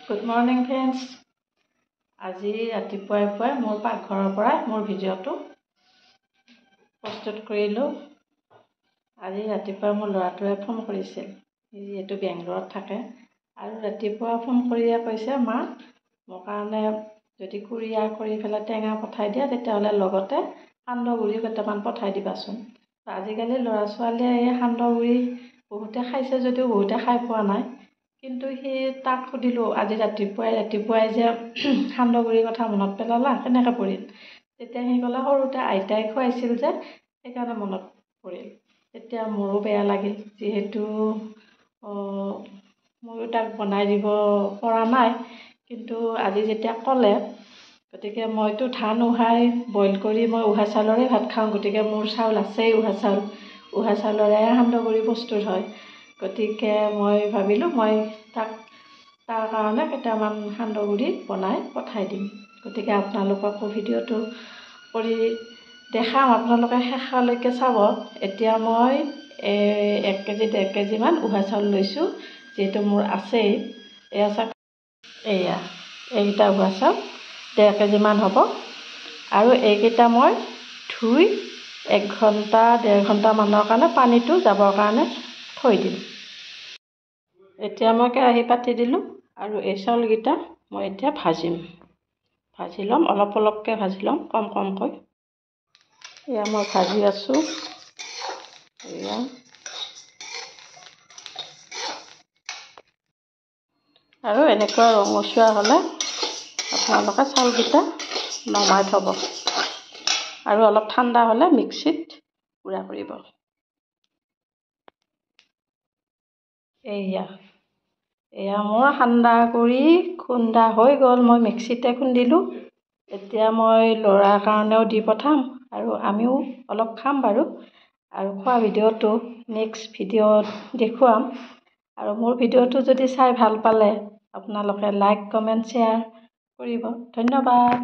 Good morning friends. আজি ৰাতিপুৱাই মোৰ পাকঘৰৰ পৰাই মোৰ ভিডিঅ'টো প্ৰস্তুত কৰিলোঁ। আজি ৰাতিপুৱা মোৰ ল'ৰাটোৱে ফোন কৰিছিল, সি যিহেতু বেংগলৰত থাকে, আৰু ৰাতিপুৱা ফোন কৰিয়ে কৈছে, মা মোৰ কাৰণে যদি কুৰিয়াৰ কৰি পেলাই টেঙা পঠাই দিয়া তেতিয়াহ'লে লগতে সান্দহগুড়ি কেইটামান পঠাই দিবাচোন। আজিকালি ল'ৰা ছোৱালীয়ে এই সান্দহগুড়ি বহুতে খাইছে যদিও বহুতে খাই পোৱা নাই, কিন্তু তাক সুধিলোঁ আজি ৰাতিপুৱাই যে সান্দহগুড়িৰ কথা মনত পেলালা কেনেকৈ পৰিল? তেতিয়া সি ক'লে সৰুতে আইতাই খুৱাইছিল যে সেইকাৰণে মনত পৰিল। তেতিয়া মোৰো বেয়া লাগিল, যিহেতু ময়ো তাক বনাই দিব পৰা নাই, কিন্তু আজি যেতিয়া ক'লে, গতিকে মইতো ধান উহাই বইল কৰি মই উহা চাউলৰে ভাত খাওঁ, গতিকে মোৰ চাউল আছেই উহা চাউলৰে সান্দহগুড়ি প্ৰস্তুত হয়। গতিকে মই ভাবিলোঁ মই তাৰ কাৰণে কেইটামান সান্দহগুড়ি বনাই পঠাই দিম। গতিকে আপোনালোককো ভিডিঅ'টো কৰি দেখাম, আপোনালোকে শেষলৈকে চাব। এতিয়া মই 1 কেজি 1.5 কেজিমান উহা চাউল লৈছোঁ, যিহেতু মোৰ আছেই। এইকেইটা উহা চাউল 1.5 কেজিমান হ'ব, আৰু এইকেইটা মই ধুই 1 ঘণ্টা 1.5 ঘণ্টামানৰ কাৰণে পানীটো যাবৰ কাৰণে থৈ দিম। এতিয়া মই কেৰাহী পাতি দিলোঁ, আৰু এই চাউলকেইটা মই এতিয়া ভাজি ল'ম, অলপকৈ ভাজি ল'ম, কমকৈ। এয়া মই ভাজি আছোঁ, এয়া। আৰু এনেকুৱা ৰঙচুৱা হ'লে আপোনালোকে চাউলকেইটা নমাই থ'ব, আৰু অলপ ঠাণ্ডা হ'লে মিক্সিত গুড়া কৰিব। এয়া মোৰ সান্দহগুড়ি খুন্দা হৈ গ'ল, মই মিক্সিতে খুন্দিলোঁ। এতিয়া মই ল'ৰাৰ কাৰণেও দি পঠাম, আৰু আমিও অলপ খাম বাৰু। আৰু খোৱা ভিডিঅ'টো নেক্সট ভিডিঅ'ত দেখুৱাম। আৰু মোৰ ভিডিঅ'টো যদি চাই ভাল পালে আপোনালোকে লাইক, কমেণ্ট, শ্বেয়াৰ কৰিব। ধন্যবাদ।